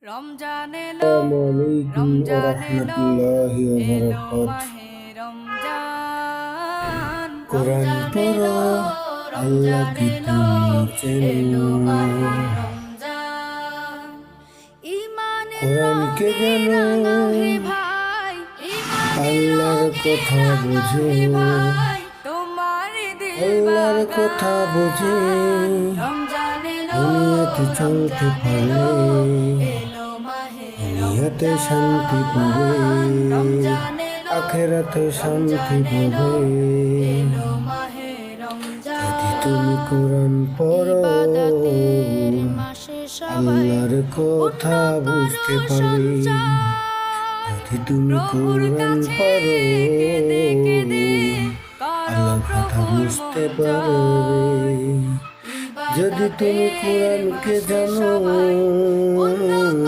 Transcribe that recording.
রমজান এলো আসসালামু আলাইকুম ওয়া রমজান এলো রাহমাতুল্লাহি ওয়া এলো বারাকাতুহু। মাহে রমজান কোরআন রমজান পড়ো, এলো রমজান আল্লাহকে এলো তুমি চেনো। এলো মাহে রমজান ঈমানের কোরআনকে রঙে জানো, রাঙাও হে ভাই ঈমানের আল্লাহর রঙে কথা রাঙাও বুঝো। হে ভাই তোমার দিল আল্লাহর কথা বুঝে বাগান রমজান এলো দুনিয়াতে চলতে রমজান এলো পারলে এলো মাহে দুনিয়াতে শান্তি পাবে, রমজান রমজান এলো আখেরাতে শান্তি রমজান এলো পাবে। এলো মাহে যদি তুমি রমজান কোরআন পড়ো, ইবাদতের মাসে সবাই আল্লাহর পূর্ণ কথা করো বুঝতে পারবে। সঞ্চয় যদি তুমি প্রভুর কোরআন কাছে পড়ো, কেঁদে কেঁদে করো আল্লাহর কথা প্রভুর বুঝতে মন পারবে। জয় যদি তুমি ইবাদতের কোরআনকে মাসে জানো, সবাই পূর্ণ